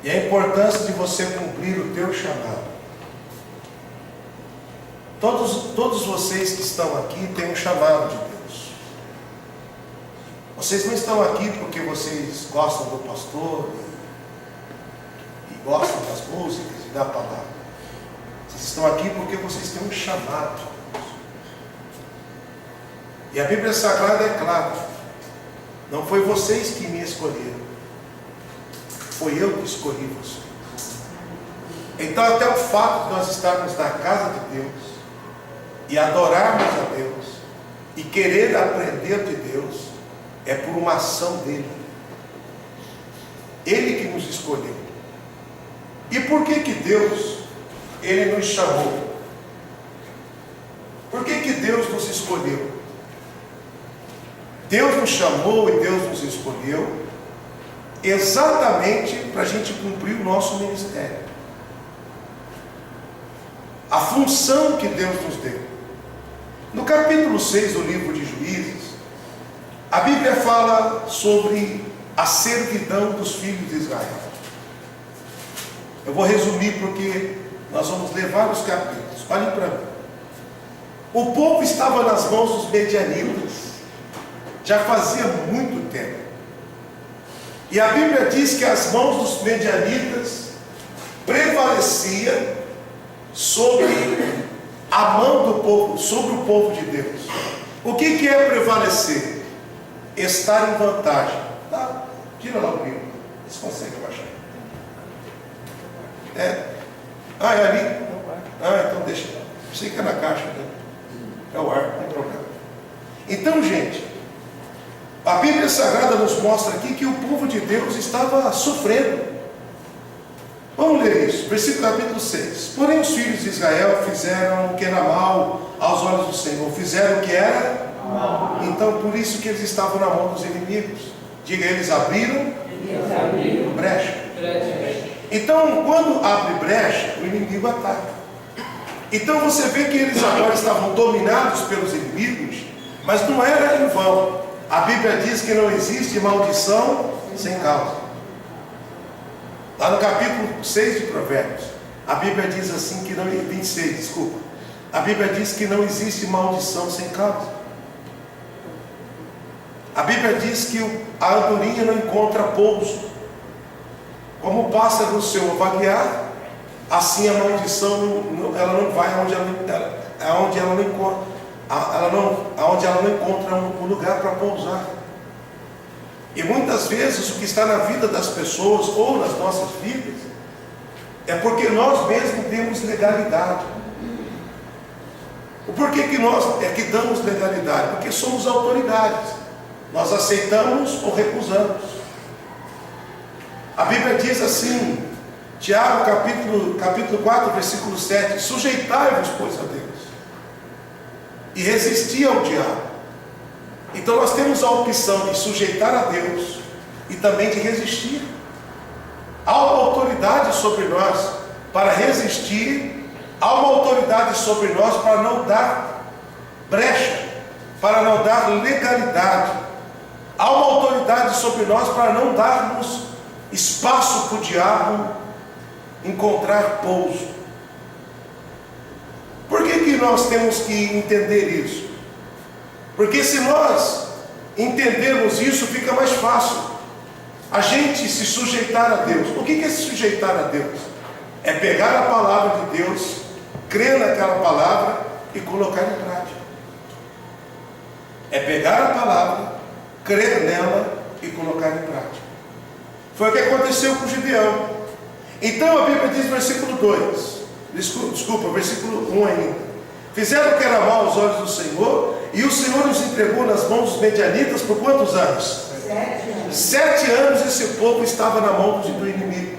e a importância de você cumprir o teu chamado. Todos vocês que estão aqui têm um chamado de Deus. Vocês não estão aqui porque vocês gostam do pastor e gostam das músicas e da palavra. Vocês estão aqui porque vocês têm um chamado. E a Bíblia Sagrada é clara. Não foi vocês que me escolheram. Foi eu que escolhi vocês. Então até o fato de nós estarmos na casa de Deus e adorarmos a Deus e querer aprender de Deus é por uma ação dele. Ele que nos escolheu. E por que Deus, ele nos chamou? Por que Deus nos escolheu? Deus nos chamou e Deus nos escolheu exatamente para a gente cumprir o nosso ministério. A função que Deus nos deu. No capítulo 6 do livro de Juízes, a Bíblia fala sobre a servidão dos filhos de Israel. Eu vou resumir porque nós vamos ler vários capítulos. Olhem para mim. O povo estava nas mãos dos medianitas já fazia muito tempo. E a Bíblia diz que as mãos dos medianitas prevalecia sobre a mão do povo, sobre o povo de Deus. O que é prevalecer? Estar em vantagem. Tá? Tira lá o livro. Vocês conseguem baixar? Ah, é ali? Ah, então deixa. Sei que é na caixa, né? É o ar, não tem problema. Então, gente, a Bíblia Sagrada nos mostra aqui que o povo de Deus estava sofrendo. Vamos ler isso, versículo capítulo 6. Porém os filhos de Israel fizeram o que era mal aos olhos do Senhor. Fizeram o que era mal. Então por isso que eles estavam na mão dos inimigos. Diga, eles abriram brecha. Então quando abre brecha, o inimigo ataca. Então você vê que eles agora estavam dominados pelos inimigos, mas não era em vão. A Bíblia diz que não existe maldição sem causa. Lá no capítulo 6 de Provérbios, a Bíblia diz assim que não, 26, desculpa. A Bíblia diz que não existe maldição sem causa. A Bíblia diz que a andorinha não encontra pouso. Como o pássaro no seu vaguear, assim a maldição ela não vai aonde ela não encontra um lugar para pousar. E muitas vezes o que está na vida das pessoas ou nas nossas vidas é porque nós mesmos temos legalidade. O porquê que nós é que damos legalidade? Porque somos autoridades. Nós aceitamos ou recusamos. A Bíblia diz assim, Tiago capítulo 4, versículo 7: sujeitai-vos, pois, a Deus, e resisti ao diabo. Então nós temos a opção de sujeitar a Deus e também de resistir. Há uma autoridade sobre nós para resistir, há uma autoridade sobre nós para não dar brecha, para não dar legalidade. Há uma autoridade sobre nós para não darmos espaço para o diabo encontrar pouso. Por que nós temos que entender isso? Porque se nós entendermos isso, fica mais fácil a gente se sujeitar a Deus. O que é se sujeitar a Deus? É pegar a palavra de Deus, crer naquela palavra e colocar em prática. É pegar a palavra, crer nela e colocar em prática. Foi o que aconteceu com Gideão. Então a Bíblia diz no versículo 2, desculpa, versículo 1 ainda: fizeram o que era mal aos olhos do Senhor, e o Senhor os entregou nas mãos dos medianitas por quantos anos? 7 anos. 7 anos esse povo estava na mão do inimigo.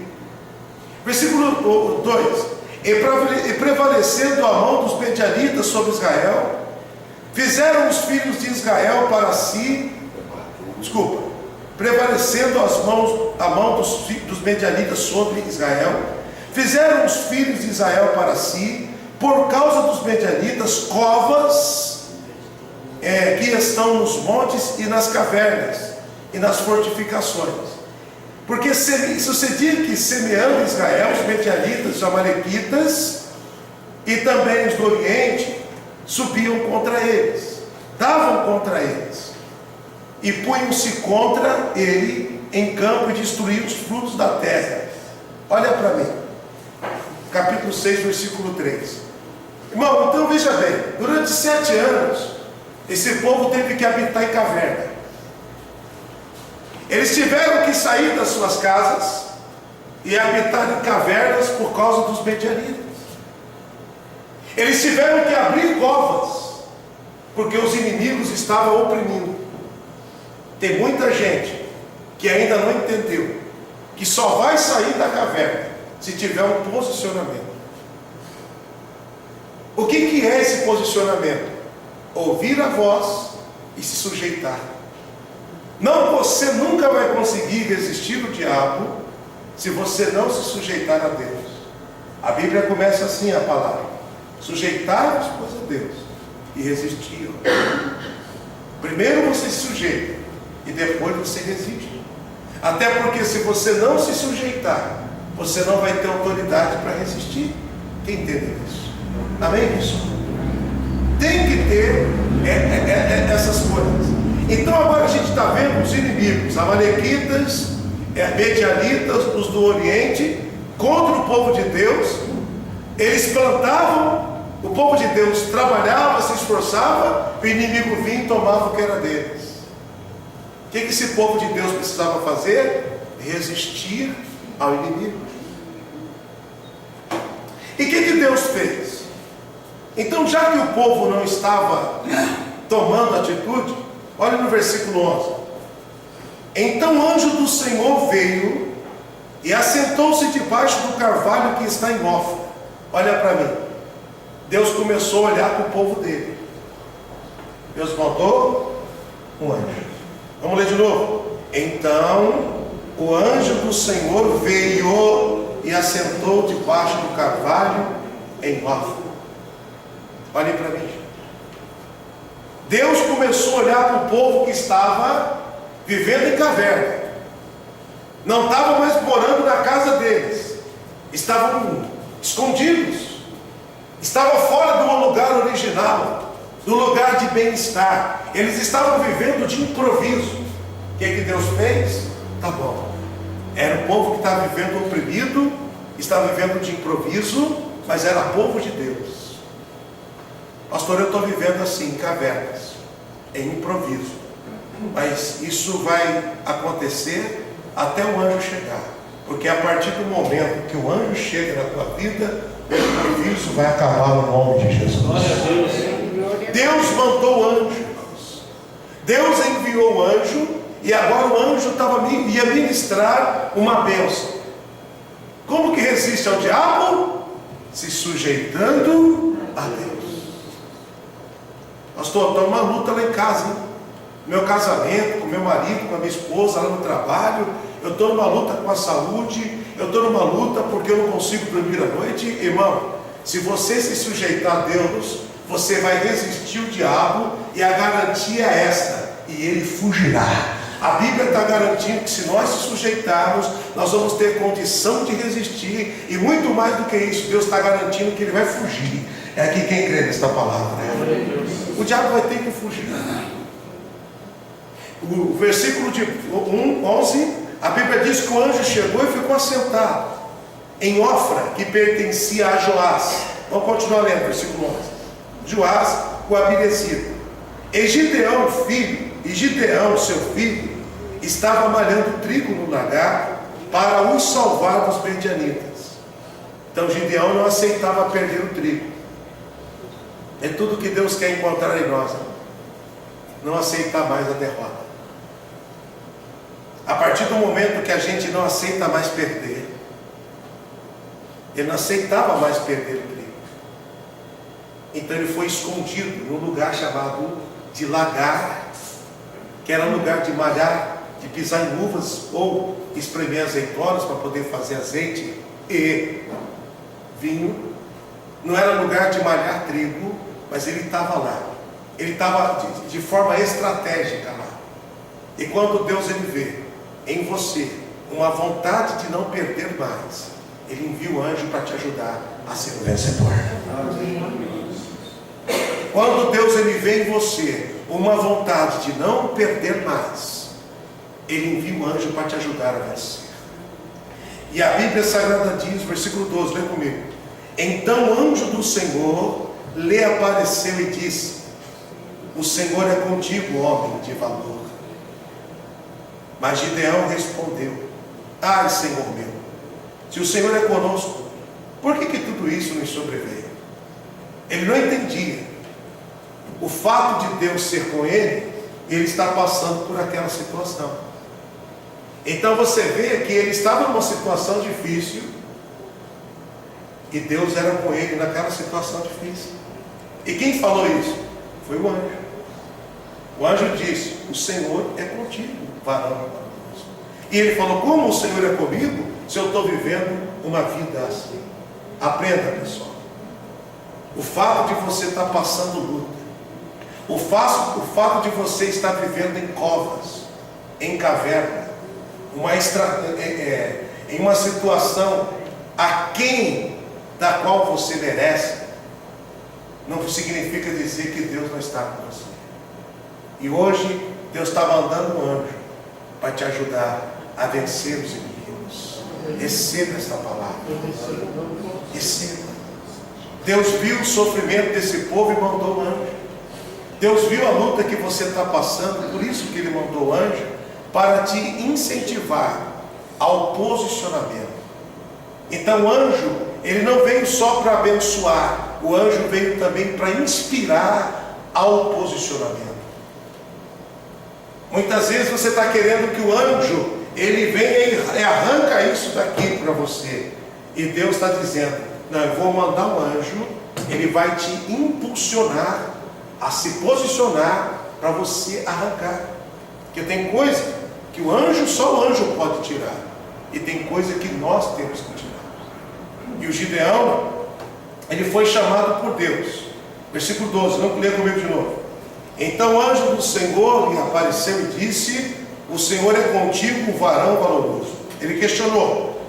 Versículo 2: e prevalecendo a mão dos medianitas sobre Israel, fizeram os filhos de Israel para si, prevalecendo a mão dos medianitas sobre Israel, fizeram os filhos de Israel para si, por causa dos medianitas, covas que estão nos montes e nas cavernas e nas fortificações. Porque sucedia que, semeando Israel, os medianitas, os amalequitas e também os do Oriente subiam contra eles, davam contra eles e punham-se contra ele em campo e destruíam os frutos da terra. Olha para mim, capítulo 6, versículo 3. Irmão, então veja bem, durante 7 anos esse povo teve que habitar em caverna. Eles tiveram que sair das suas casas e habitar em cavernas por causa dos medianitas. Eles tiveram que abrir covas, porque os inimigos estavam oprimindo. Tem muita gente que ainda não entendeu que só vai sair da caverna se tiver um posicionamento. O que é esse posicionamento? Ouvir a voz e se sujeitar. Não, você nunca vai conseguir resistir o diabo se você não se sujeitar a Deus. A Bíblia começa assim, a palavra: sujeitai-vos, pois, a Deus e resistir. Primeiro você se sujeita e depois você resiste. Até porque se você não se sujeitar, você não vai ter autoridade para resistir. Quem entende isso? Amém, pessoal? Tem que ter essas coisas. Então agora a gente está vendo os inimigos, amalequitas, medianitas, os do Oriente, contra o povo de Deus. Eles plantavam, o povo de Deus trabalhava, se esforçava, o inimigo vinha e tomava o que era deles. O que esse povo de Deus precisava fazer? Resistir ao inimigo. E o que Deus fez? Então, já que o povo não estava tomando atitude, olha no versículo 11. Então o anjo do Senhor veio e assentou-se debaixo do carvalho que está em Ofra. Olha para mim. Deus começou a olhar para o povo dele. Deus mandou um anjo. Vamos ler de novo. Então o anjo do Senhor veio e assentou debaixo do carvalho em Ofra. Olhem para mim. Deus começou a olhar para o povo que estava vivendo em caverna. Não estava mais morando na casa deles. Estavam escondidos. Estava fora do lugar original, do lugar de bem-estar. Eles estavam vivendo de improviso. O que Deus fez? Tá bom. Era o povo que estava vivendo oprimido, estava vivendo de improviso, mas era povo de Deus. Pastor, eu estou vivendo assim, em cavernas, em improviso. Mas isso vai acontecer até o anjo chegar. Porque a partir do momento que o anjo chega na tua vida, o improviso vai acabar no nome de Jesus. Deus mandou anjos. Deus enviou o anjo. E agora o anjo ia ministrar uma bênção. Como que resiste ao diabo? Se sujeitando a Deus. Pastor, estou numa luta lá em casa, hein? Meu casamento, com meu marido, com a minha esposa, lá no trabalho. Eu estou numa luta com a saúde. Eu estou numa luta porque eu não consigo dormir à noite. Irmão, se você se sujeitar a Deus, você vai resistir o diabo. E a garantia é esta: e ele fugirá. A Bíblia está garantindo que se nós se sujeitarmos, nós vamos ter condição de resistir. E muito mais do que isso, Deus está garantindo que ele vai fugir. É aqui quem crê nesta palavra, né? O diabo vai ter que fugir. O versículo de 11, a Bíblia diz que o anjo chegou e ficou assentado em Ofra, que pertencia a Joás. Vamos continuar lendo, versículo 11. Joás, o Abinezita. E Gideão, seu filho, estava malhando trigo no lagar para os salvar dos medianitas. Então Gideão não aceitava perder o trigo. É tudo que Deus quer encontrar em nós. Não aceitar mais a derrota. A partir do momento que a gente não aceita mais perder, ele não aceitava mais perder o trigo. Então ele foi escondido num lugar chamado de lagar, que era um lugar de malhar, de pisar em uvas ou espremer azeitonas para poder fazer azeite e vinho. Não era lugar de malhar trigo, mas ele estava lá. Ele estava de forma estratégica lá. E quando Deus ele vê em você uma vontade de não perder mais, Ele envia o anjo para te ajudar a ser o vencedor. Quando Deus ele vê em você uma vontade de não perder mais, Ele envia um anjo para te ajudar a vencer. E a Bíblia Sagrada diz, versículo 12, lê comigo: então o anjo do Senhor lhe apareceu e disse: o Senhor é contigo, homem de valor. Mas Gideão respondeu: ai, Senhor meu, se o Senhor é conosco, por que tudo isso nos sobreveio? Ele não entendia o fato de Deus ser com ele, e ele está passando por aquela situação. Então você vê que ele estava numa situação difícil, e Deus era com ele naquela situação difícil. E quem falou isso? Foi o anjo. O anjo disse: o Senhor é contigo, varão. E ele falou: como o Senhor é comigo, se eu estou vivendo uma vida assim? Aprenda, pessoal. O fato de você estar passando luta, o fato de você estar vivendo em covas, em caverna, em uma situação aquém da qual você merece, não significa dizer que Deus não está com você. E hoje Deus está mandando um anjo para te ajudar a vencer os inimigos. Receba esta palavra. Receba. Deus viu o sofrimento desse povo e mandou o anjo. Deus viu a luta que você está passando, por isso que Ele mandou o anjo, para te incentivar ao posicionamento. Então o anjo, ele não veio só para abençoar, o anjo veio também para inspirar ao posicionamento. Muitas vezes você está querendo que o anjo, ele venha e arranca isso daqui para você. E Deus está dizendo: não, eu vou mandar um anjo, ele vai te impulsionar a se posicionar para você arrancar. Porque tem coisa que só o anjo pode tirar. E tem coisa que nós temos que tirar. E o Gideão, ele foi chamado por Deus. Versículo 12, não lê comigo de novo. Então o anjo do Senhor lhe apareceu e disse: o Senhor é contigo, varão valoroso. Ele questionou,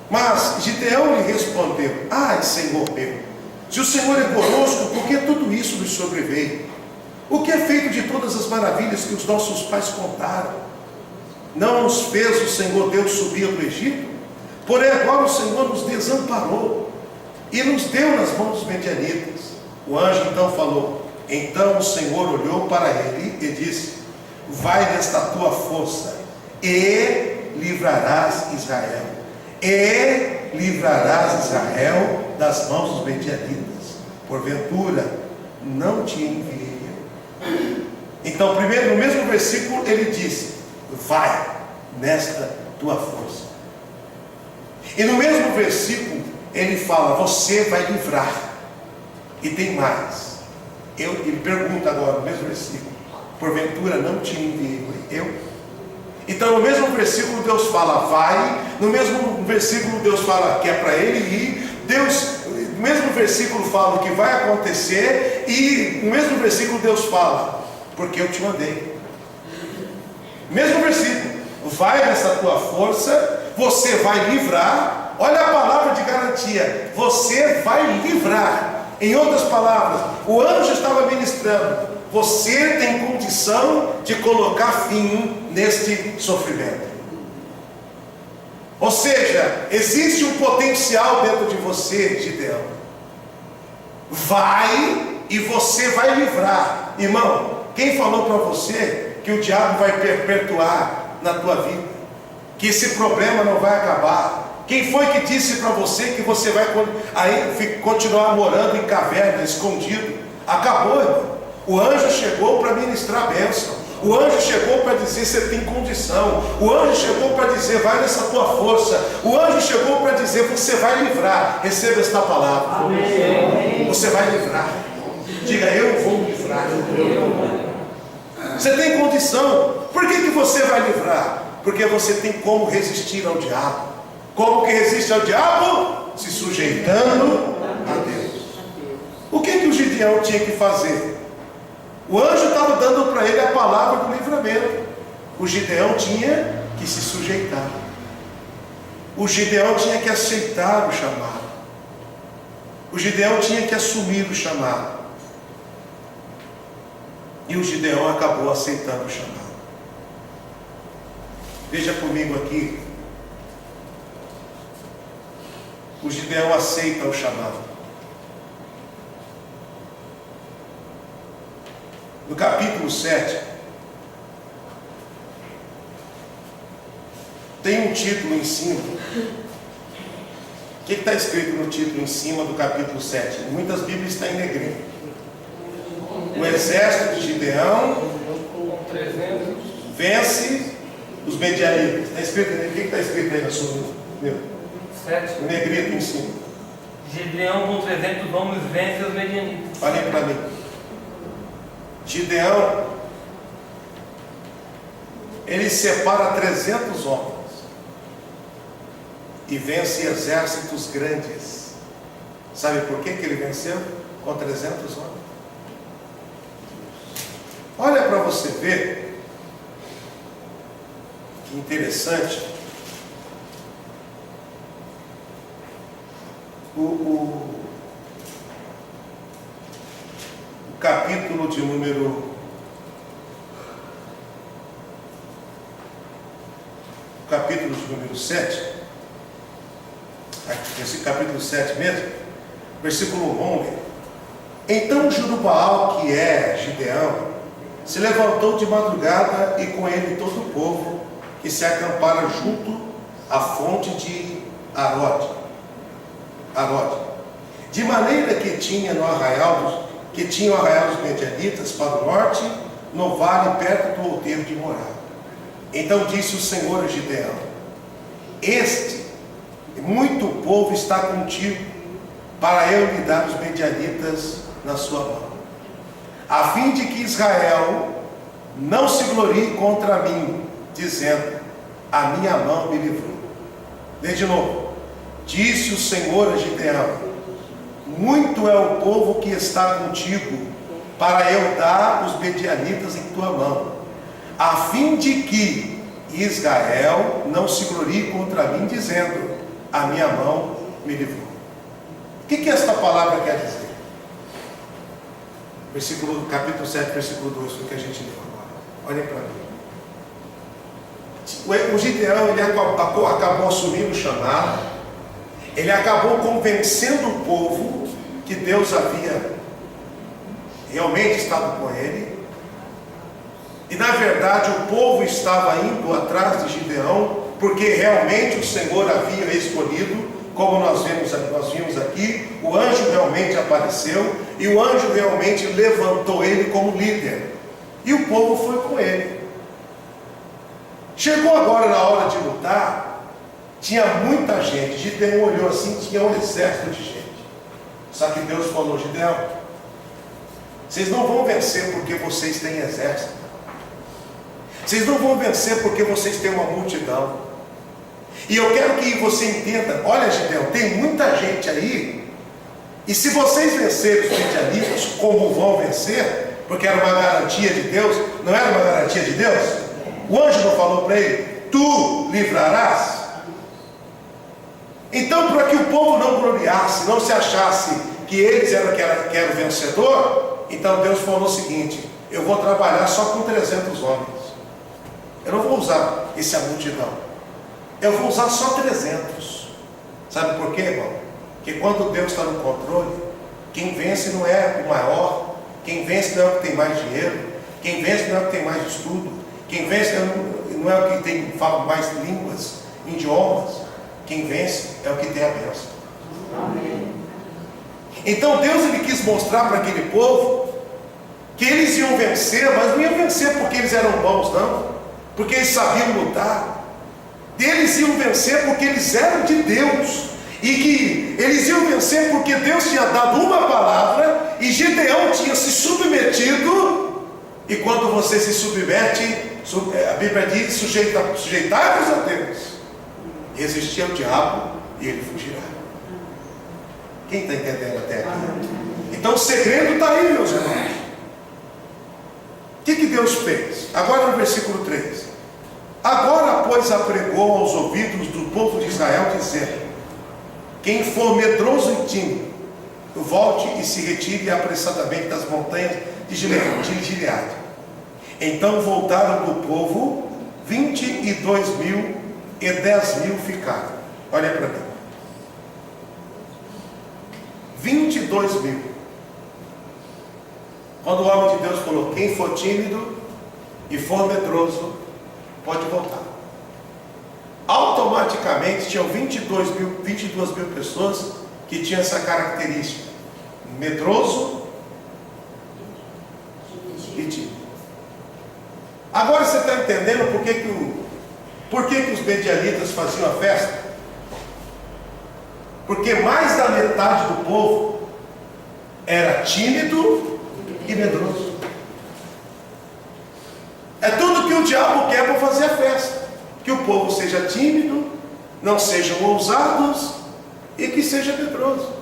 mas Gideão lhe respondeu: ai, Senhor meu, se o Senhor é conosco, por que tudo isso nos sobreveio? O que é feito de todas as maravilhas que os nossos pais contaram? Não nos fez o Senhor Deus subir do Egito? Porém agora o Senhor nos desamparou e nos deu nas mãos dos medianitas. O anjo então falou: então o Senhor olhou para ele e disse: vai nesta tua força e livrarás Israel. E livrarás Israel das mãos dos medianitas. Porventura não te enviei eu? Então, primeiro, no mesmo versículo, ele disse: vai nesta tua força. E no mesmo versículo, ele fala: você vai livrar. E tem mais. Ele pergunta agora, no mesmo versículo: porventura não te enviei eu? Então no mesmo versículo Deus fala: vai. No mesmo versículo Deus fala que é para ele ir. No mesmo versículo fala o que vai acontecer. E no mesmo versículo Deus fala: porque eu te mandei. Mesmo versículo: vai nessa tua força, você vai livrar. Olha a palavra de garantia: você vai livrar. Em outras palavras, o anjo estava ministrando: você tem condição de colocar fim neste sofrimento. Ou seja, existe um potencial dentro de você, Gideão. Vai e você vai livrar. Irmão, quem falou para você que o diabo vai perpetuar na tua vida? Que esse problema não vai acabar? Quem foi que disse para você que você vai continuar morando em caverna, escondido? Acabou, irmão. O anjo chegou para ministrar a bênção. O anjo chegou para dizer: você tem condição. O anjo chegou para dizer: vai nessa tua força. O anjo chegou para dizer: você vai livrar. Receba esta palavra. Amém. Você vai livrar. Diga: eu vou livrar. Você tem condição. Por que você vai livrar? Porque você tem como resistir ao diabo. Como que resiste ao diabo? Se sujeitando a Deus. O que o Gideão tinha que fazer? O anjo estava dando para ele a palavra do livramento. O Gideão tinha que se sujeitar. O Gideão tinha que aceitar o chamado. O Gideão tinha que assumir o chamado. E o Gideão acabou aceitando o chamado. Veja comigo aqui. O Gideão aceita o chamado. No capítulo 7, tem um título em cima. O que está escrito no título em cima do capítulo 7? Em muitas Bíblias está em negrito. O exército de Gideão vence os medianitas. Está escrito, o que está escrito aí na sua? O negrito em cima. Gideão com 300 homens vence os medianitas. Olhem para mim. Gideão, ele separa 300 homens e vence exércitos grandes. Sabe por que ele venceu com 300 homens? Olha para você ver que interessante. O capítulo de número 7, esse capítulo 7 mesmo, versículo 11. Então Jerubaal, que é Gideão, se levantou de madrugada e com ele todo o povo que se acampara junto à fonte de Arode, de maneira que tinha o arraial dos medianitas para o norte, no vale perto do outeiro de Morá. Então disse o Senhor a Gideão: muito povo está contigo, para eu lhe dar os medianitas na sua mão, a fim de que Israel não se glorie contra mim, dizendo: a minha mão me livrou. Lê de novo. Disse o Senhor a Gideão: muito é o povo que está contigo, para eu dar os medianitas em tua mão, a fim de que Israel não se glorie contra mim, dizendo: a minha mão me livrou. O que esta palavra quer dizer? Capítulo 7, versículo 2, foi o que a gente leu agora. Olhem para mim. O Gideão, ele acabou assumindo o chamado. Ele acabou convencendo o povo que Deus havia realmente estado com ele. E na verdade o povo estava indo atrás de Gideão, porque realmente o Senhor havia escolhido, como nós vimos aqui. O anjo realmente apareceu, e o anjo realmente levantou ele como líder, e o povo foi com ele. Chegou agora na hora de lutar, tinha muita gente. Gideão olhou assim, tinha um exército de gente. Só que Deus falou: Gideão, vocês não vão vencer porque vocês têm exército. Vocês não vão vencer porque vocês têm uma multidão. E eu quero que você entenda: olha, Gideão, tem muita gente aí, e se vocês vencerem os medianitas, como vão vencer, porque era uma garantia de Deus, não era uma garantia de Deus? O anjo não falou para ele: tu livrarás? Então, para que o povo não gloriasse, não se achasse que eles eram que era o vencedor, então Deus falou o seguinte: eu vou trabalhar só com 300 homens. Eu não vou usar essa multidão. Eu vou usar só 300. Sabe por quê, irmão? Porque quando Deus está no controle, quem vence não é o maior, quem vence não é o que tem mais dinheiro, quem vence não é o que tem mais estudo, quem vence não é o que fala mais línguas, idiomas. Quem vence é o que tem a bênção. Amém. Então Deus, ele quis mostrar para aquele povo que eles iam vencer, mas não iam vencer porque eles eram bons, não, porque eles sabiam lutar. Eles iam vencer porque eles eram de Deus, e que eles iam vencer porque Deus tinha dado uma palavra, e Gideão tinha se submetido. E quando você se submete, a Bíblia diz: sujeitai-vos a Deus, resistir ao diabo e ele fugirá. Quem está entendendo até aqui? Então o segredo está aí, meus irmãos. O que Deus fez? Agora no versículo 3. Agora, pois, apregou aos ouvidos do povo de Israel, dizendo: quem for medroso e tímido, volte e se retire apressadamente das montanhas de Gileade. Então voltaram do povo 22.000 e 10.000 ficaram. Olha para mim. 22.000. Quando o homem de Deus falou: quem for tímido e for medroso, pode voltar. Automaticamente tinham 22 mil pessoas que tinham essa característica: medroso e tímido. Agora você está entendendo por que os medianitas faziam a festa? Porque mais da metade do povo era tímido e medroso. É tudo que o diabo quer para fazer a festa: que o povo seja tímido, não sejam ousados e que seja medroso.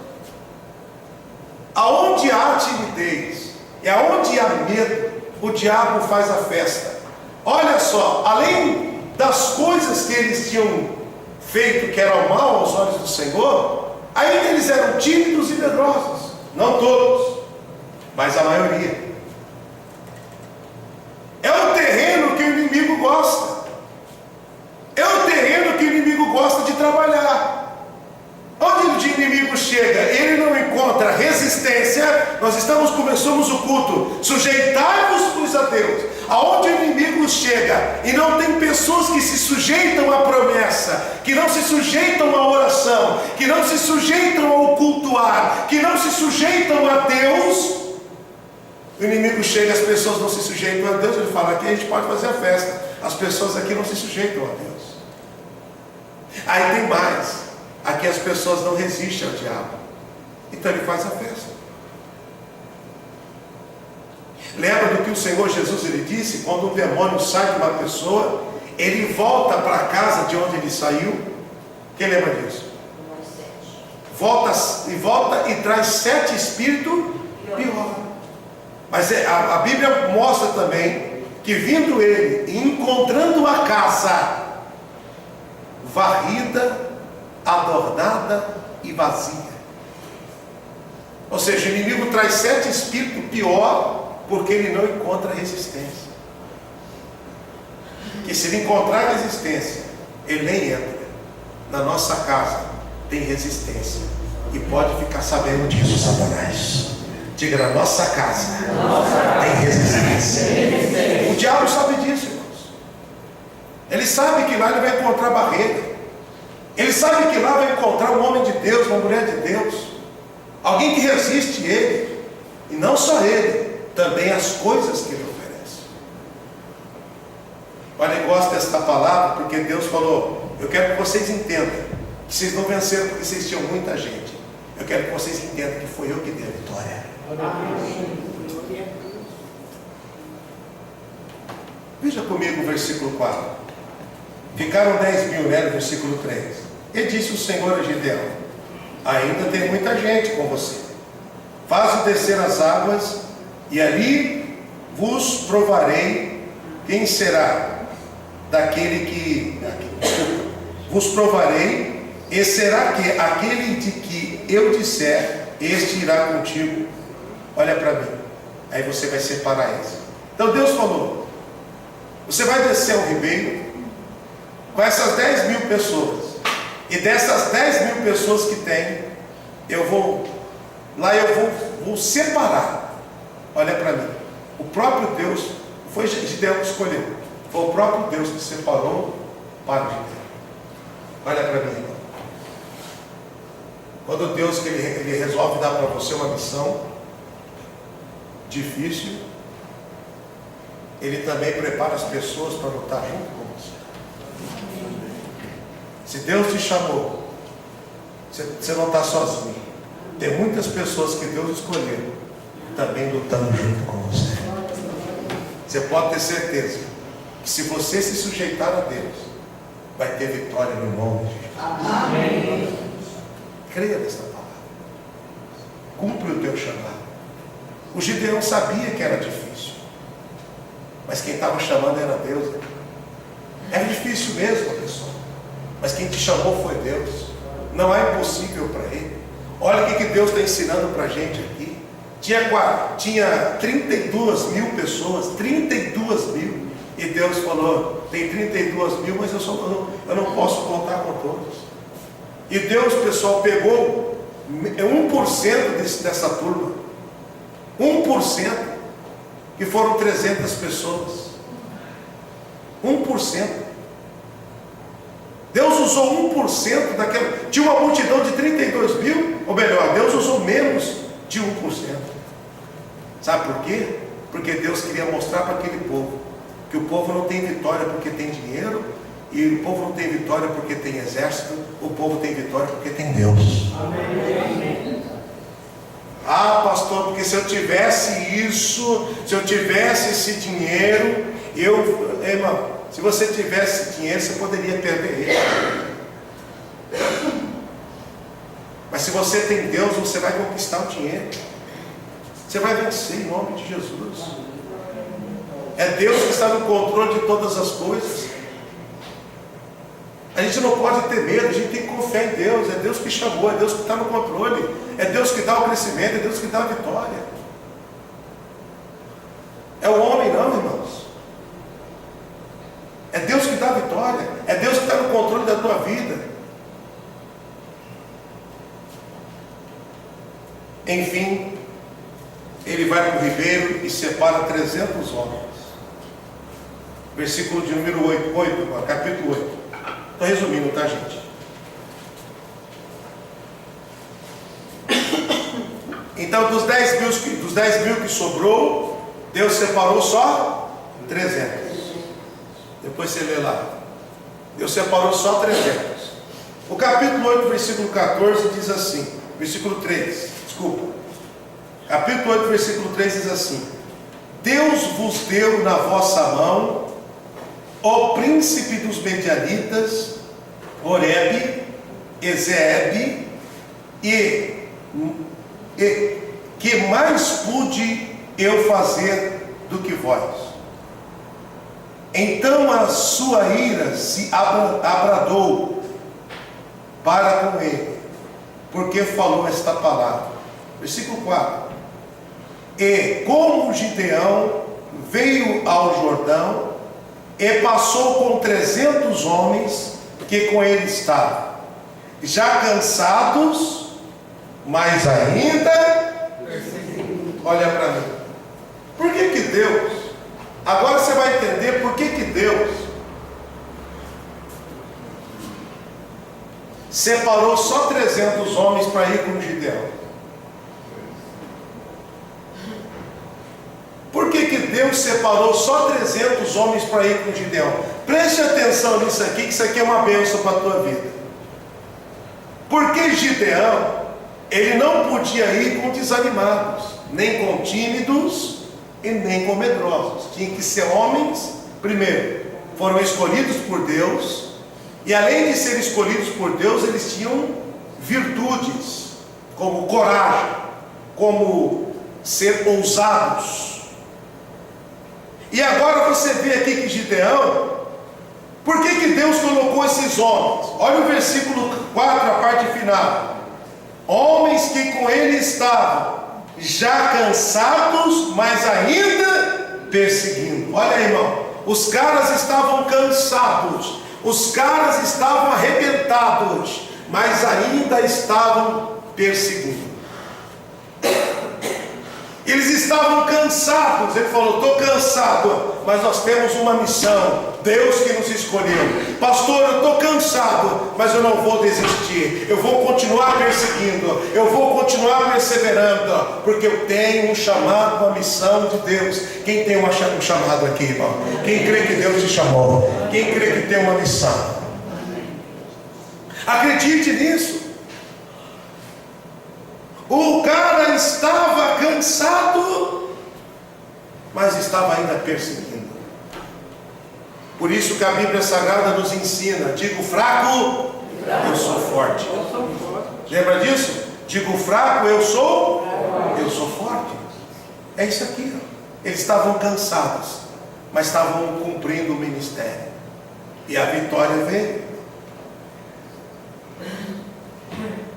Aonde há timidez e aonde há medo, o diabo faz a festa. Olha só, além das coisas que eles tinham feito que eram mal aos olhos do Senhor, ainda eles eram tímidos e medrosos. Não todos, mas a maioria. É o terreno que o inimigo gosta. É o terreno que o inimigo gosta de trabalhar. Onde o inimigo chega, ele não encontra resistência. Nós começamos o culto: sujeitai-vos a Deus. Aonde o inimigo chega e não tem pessoas que se sujeitam à promessa, que não se sujeitam à oração, que não se sujeitam ao cultuar, que não se sujeitam a Deus, o inimigo chega, as pessoas não se sujeitam a Deus. Ele fala: aqui a gente pode fazer a festa, as pessoas aqui não se sujeitam a Deus. Aí tem mais: aqui as pessoas não resistem ao diabo, então ele faz a festa. Lembra do que o Senhor Jesus ele disse? Quando o demônio sai de uma pessoa, ele volta para a casa de onde ele saiu. Quem lembra disso? Volta e traz 7 espíritos pior. Mas a Bíblia mostra também que, vindo ele e encontrando a casa varrida, adornada e vazia, ou seja, o inimigo traz 7 espíritos pior, porque ele não encontra resistência. Que se ele encontrar resistência, ele nem entra. Na nossa casa tem resistência, e pode ficar sabendo disso, Satanás. Diga: na nossa casa tem resistência. O diabo sabe disso, irmãos. Ele sabe que lá ele vai encontrar barreira. Ele sabe que lá vai encontrar um homem de Deus, uma mulher de Deus, alguém que resiste ele. E não só ele, também as coisas que ele oferece. Olha, eu gosto desta palavra, porque Deus falou: eu quero que vocês entendam que vocês não venceram porque vocês tinham muita gente. Eu quero que vocês entendam que foi eu que dei a vitória. Veja comigo o versículo 4. Ficaram 10.000, né? No versículo 3. E disse o Senhor a Gideão: ainda tem muita gente com você. Faze descer as águas, e ali vos provarei quem será daquele que... Vos provarei, e será que aquele de que eu disser, este irá contigo. Olha para mim. Aí você vai separar esse. Então Deus falou: você vai descer ao ribeiro com essas 10.000 pessoas. E dessas 10.000 pessoas que tem, eu vou separar. Olha para mim. O próprio Deus, foi Gideão que escolheu, foi o próprio Deus que separou para Gideão. Olha para mim, irmão. Quando Deus que ele resolve dar para você uma missão difícil, Ele também prepara as pessoas para lutar junto com você. Se Deus te chamou, você não está sozinho. Tem muitas pessoas que Deus escolheu também lutando junto com você. Você pode ter certeza que, se você se sujeitar a Deus, vai ter vitória no nome de Jesus. Amém. Creia nesta palavra. Cumpre o teu chamado. O Gideão sabia que era difícil, mas quem estava chamando era Deus. É difícil mesmo, pessoal. Mas quem te chamou foi Deus. Não é impossível para Ele. Olha o que Deus está ensinando para a gente aqui. Tinha 32 mil pessoas, 32 mil. E Deus falou, tem 32 mil, mas eu não posso contar com todos. E Deus, pessoal, pegou 1% dessa turma. 1%, que foram 300 pessoas. 1%. Deus usou 1% daquela. Tinha uma multidão de 32 mil, ou melhor, Deus usou menos de 1%. Sabe por quê? Porque Deus queria mostrar para aquele povo que o povo não tem vitória porque tem dinheiro, e o povo não tem vitória porque tem exército, o povo tem vitória porque tem Deus. Amém. Ah, pastor, porque se eu tivesse isso, se eu tivesse esse dinheiro, irmão, se você tivesse dinheiro, você poderia perder ele. Mas se você tem Deus, você vai conquistar o dinheiro. Você vai vencer em nome de Jesus. É Deus que está no controle de todas as coisas. A gente não pode ter medo, a gente tem que confiar em Deus. É Deus que chamou, é Deus que está no controle, é Deus que dá o crescimento, é Deus que dá a vitória. É o homem não, irmãos. É Deus que dá a vitória, é Deus que está no controle da tua vida. Enfim, ele vai para o ribeiro e separa 300 homens. Versículo de número 8, capítulo 8. Estou resumindo, tá, gente? Então, dos 10 mil que sobrou, Deus separou só 300. Depois você lê lá. Deus separou só 300. O capítulo 8, versículo 14 diz assim. Versículo 3, desculpa. Capítulo 8, versículo 3 diz assim: Deus vos deu na vossa mão o príncipe dos medianitas, Oreb, Ezeebe, e que mais pude eu fazer do que vós? Então a sua ira se abradou para com ele, porque falou esta palavra. Versículo 4. E como Gideão veio ao Jordão e passou com 300 homens que com ele estavam, já cansados, mas ainda, olha para mim, por que Deus, agora você vai entender por que Deus separou só 300 homens para ir com Gideão. Por que Deus separou só 300 homens para ir com Gideão? Preste atenção nisso aqui, que isso aqui é uma bênção para a tua vida. Porque Gideão, ele não podia ir com desanimados, nem com tímidos e nem com medrosos. Tinha que ser homens, primeiro, foram escolhidos por Deus, e além de serem escolhidos por Deus, eles tinham virtudes, como coragem, como ser ousados. E agora você vê aqui que Gideão, por que Deus colocou esses homens? Olha o versículo 4, a parte final. Homens que com ele estavam, já cansados, mas ainda perseguindo. Olha aí, irmão, os caras estavam cansados, os caras estavam arrebentados, mas ainda estavam perseguindo. Eles estavam cansados. Ele falou: estou cansado, mas nós temos uma missão, Deus que nos escolheu. Pastor, eu estou cansado, mas eu não vou desistir, eu vou continuar perseguindo, eu vou continuar perseverando, porque eu tenho um chamado, uma missão de Deus. Quem tem um chamado aqui, irmão? Quem crê que Deus te chamou? Quem crê que tem uma missão? Acredite nisso. O cara estava cansado, mas estava ainda perseguindo. Por isso que a Bíblia Sagrada nos ensina: digo fraco, eu sou forte. Lembra disso? Digo fraco, eu sou forte. É isso aqui, ó. Eles estavam cansados, mas estavam cumprindo o ministério. E a vitória veio.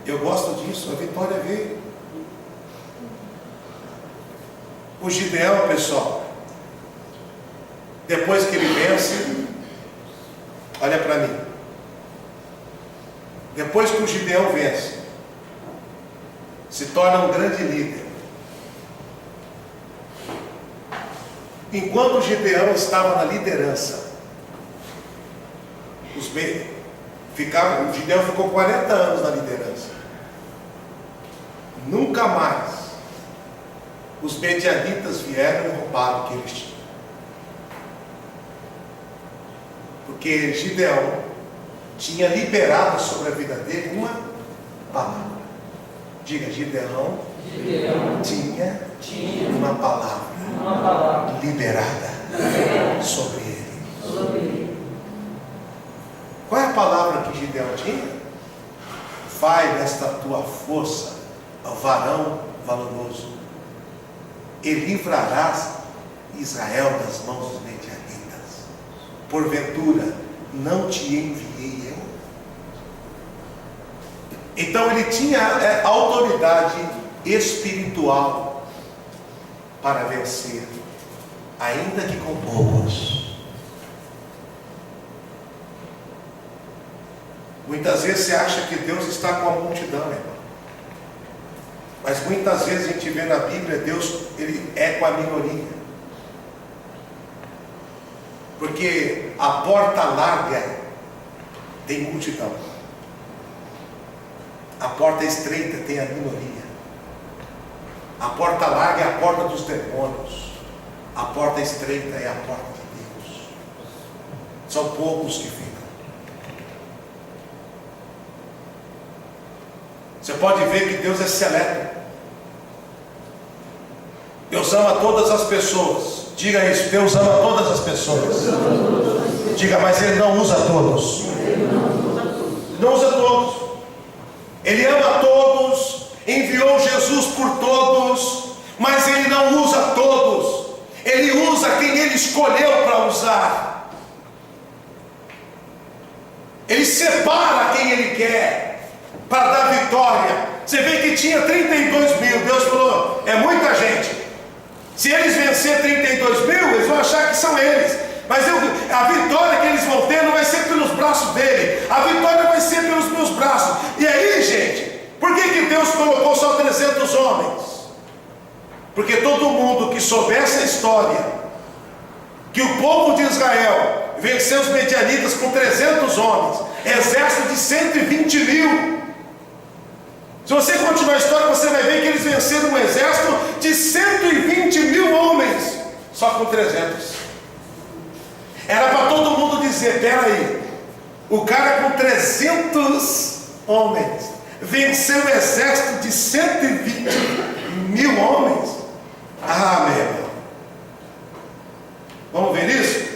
Eu gosto disso, a vitória veio. O Gideão, pessoal, depois que ele vence, olha para mim. Depois que o Gideão vence, se torna um grande líder. Enquanto o Gideão estava na liderança, o Gideão ficou 40 anos na liderança. Nunca mais os medianitas vieram e roubaram o que eles tinham. Porque Gideão tinha liberado sobre a vida dele uma palavra. Diga, Gideão tinha uma palavra liberada sobre ele. Qual é a palavra que Gideão tinha? Vai nesta tua força, ó varão valoroso, e livrarás Israel das mãos dos medianitas. Porventura, não te enviei eu? Então ele tinha autoridade espiritual para vencer, ainda que com poucos. Muitas vezes você acha que Deus está com a multidão, irmão. Mas muitas vezes a gente vê na Bíblia, Deus, ele é com a minoria. Porque a porta larga tem multidão. A porta estreita tem a minoria. A porta larga é a porta dos demônios. A porta estreita é a porta de Deus. São poucos que ficam. Você pode ver que Deus é seleto. Deus ama todas as pessoas. Diga isso, Deus ama todas as pessoas. Diga, mas Ele não usa todos. Ele não usa todos. Ele ama todos, enviou Jesus por todos, mas Ele não usa todos. Ele usa quem Ele escolheu para usar. Ele separa quem Ele quer para dar vitória. Você vê que tinha 32 mil. Deus falou, é muita gente. Se eles vencer 32 mil, eles vão achar que são eles. Mas a vitória que eles vão ter não vai ser pelos braços dele. A vitória vai ser pelos meus braços. E aí, gente, por que Deus colocou só 300 homens? Porque todo mundo que soubesse a história, que o povo de Israel venceu os medianitas com 300 homens, exército de 120 mil. Se você continuar a história, você vai ver que eles venceram um exército de 120 mil homens, só com 300. Era para todo mundo dizer, peraí, o cara com 300 homens venceu um exército de 120 mil homens. Ah, meu irmão, vamos ver isso?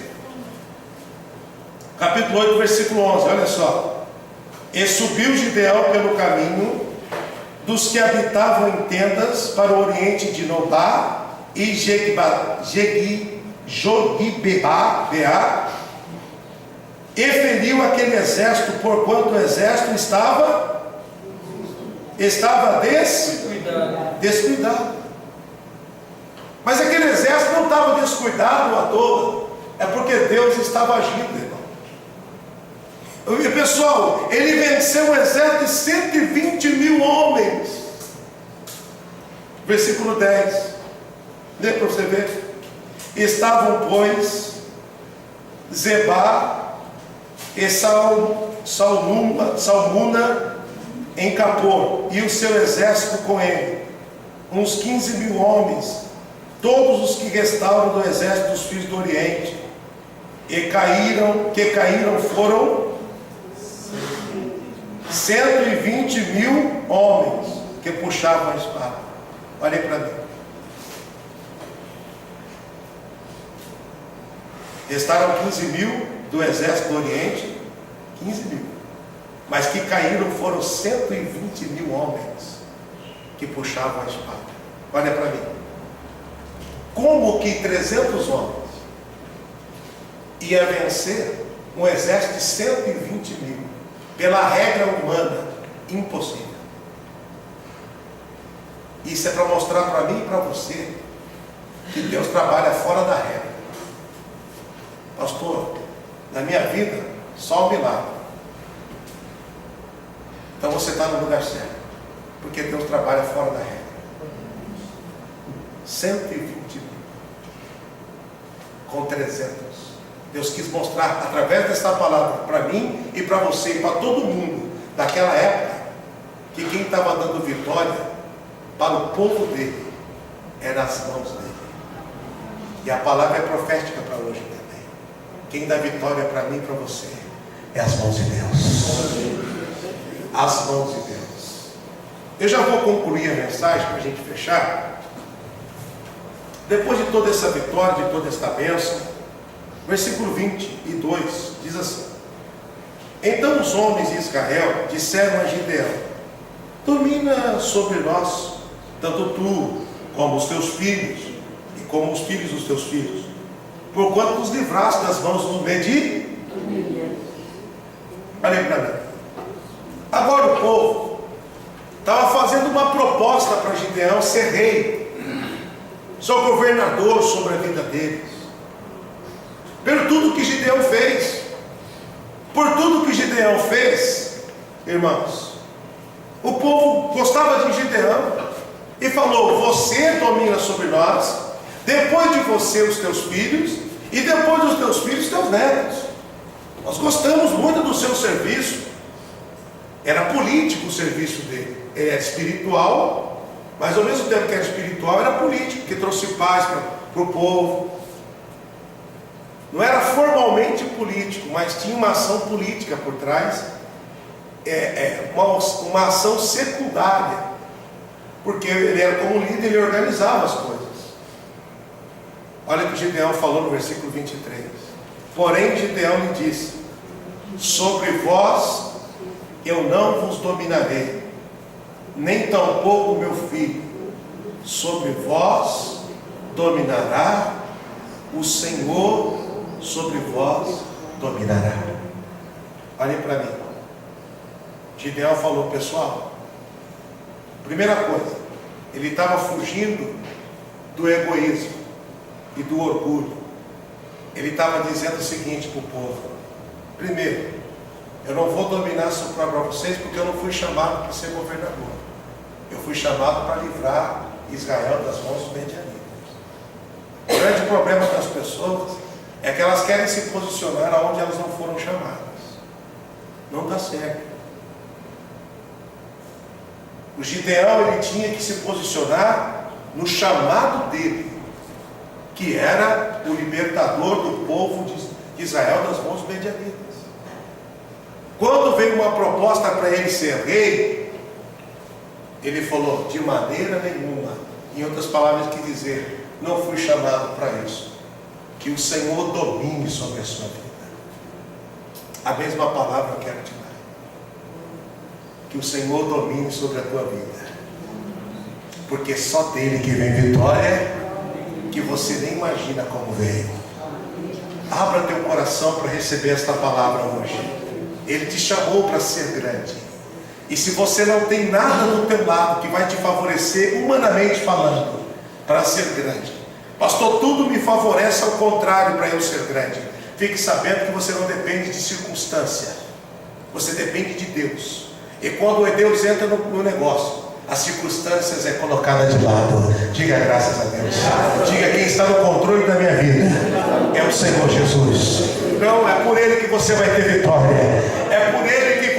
Capítulo 8, versículo 11, olha só. E subiu Gideão pelo caminho dos que habitavam em tendas para o oriente de Nobá e Jogibeá, e feriu aquele exército, porquanto o exército estava descuidado. Mas aquele exército não estava descuidado à toa, é porque Deus estava agindo, irmão. E pessoal, ele venceu um exército de 120 mil homens. Versículo 10. Lê para você ver. Estavam, pois, Zebá e Salmuna em Capor, e o seu exército com ele, uns 15 mil homens, todos os que restaram do exército dos filhos do Oriente, que caíram foram 120 mil homens que puxavam a espada. Olhem para mim. Restaram 15 mil do exército do Oriente, 15 mil. Mas que caíram foram 120 mil homens que puxavam a espada. Olha para mim. Como que 300 homens ia vencer um exército de 120 mil. Pela regra humana, impossível. Isso é para mostrar para mim e para você que Deus trabalha fora da regra. Pastor, na minha vida, só um milagre. Então você está no lugar certo, porque Deus trabalha fora da regra. 120 mil com 300. Deus quis mostrar através dessa palavra para mim e para você e para todo mundo daquela época, que quem estava dando vitória para o povo dele era as mãos dele. E a palavra é profética para hoje também. Quem dá vitória para mim e para você é as mãos de Deus. As mãos de Deus. Eu já vou concluir a mensagem para a gente fechar. Depois de toda essa vitória, de toda esta bênção, versículo 22 diz assim: então os homens de Israel disseram a Gideão: domina sobre nós, tanto tu como os teus filhos, e como os filhos dos teus filhos, porquanto nos livraste das mãos do Midian. Olha para mim. Agora o povo estava fazendo uma proposta para Gideão ser rei, ser governador sobre a vida deles. Por tudo que Gideão fez, por tudo que Gideão fez, irmãos, o povo gostava de Gideão e falou: você domina sobre nós, depois de você os teus filhos, e depois dos teus filhos os teus netos. Nós gostamos muito do seu serviço. Era político o serviço dele, era espiritual, mas ao mesmo tempo que era espiritual, era político, que trouxe paz para o povo. Não era formalmente político, mas tinha uma ação política por trás, uma ação secundária, porque ele era como líder, ele organizava as coisas. Olha o que Gideão falou no versículo 23. Porém Gideão lhe disse: sobre vós eu não vos dominarei, nem tampouco meu filho. Sobre vós dominará o Senhor, sobre vós dominará. Olhem para mim. Gideão falou: pessoal, primeira coisa, ele estava fugindo do egoísmo e do orgulho. Ele estava dizendo o seguinte para o povo: primeiro, eu não vou dominar para vocês, porque eu não fui chamado para ser governador. Eu fui chamado para livrar Israel das mãos dos medianitas. O grande problema das pessoas é que elas querem se posicionar aonde elas não foram chamadas. Não dá certo. O Gideão, ele tinha que se posicionar no chamado dele, que era o libertador do povo de Israel das mãos dos medianitas. Quando veio uma proposta para ele ser rei, ele falou: de maneira nenhuma. Em outras palavras, quer dizer, não fui chamado para isso. Que o Senhor domine sobre a sua vida. A mesma palavra eu quero te dar. Que o Senhor domine sobre a tua vida, porque só dele que vem vitória, que você nem imagina como veio. Abra teu coração para receber esta palavra hoje. Ele te chamou para ser grande. E se você não tem nada do teu lado que vai te favorecer, humanamente falando, para ser grande: pastor, tudo me favorece ao contrário para eu ser grande. Fique sabendo que você não depende de circunstância, você depende de Deus. E quando Deus entra no negócio, as circunstâncias é colocada de lado. Diga graças a Deus. Diga: quem está no controle da minha vida é o Senhor Jesus. Não, é por Ele que você vai ter vitória. É por Ele que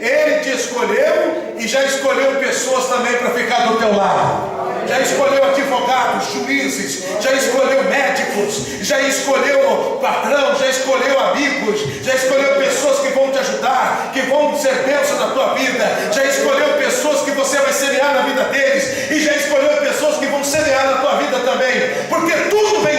Ele te escolheu, e já escolheu pessoas também para ficar do teu lado. Já escolheu advogados, juízes, já escolheu médicos, já escolheu patrão, já escolheu amigos, já escolheu pessoas que vão te ajudar, que vão ser bênção na tua vida, já escolheu pessoas que você vai semear na vida deles, e já escolheu pessoas que vão semear na tua vida também, porque tudo vem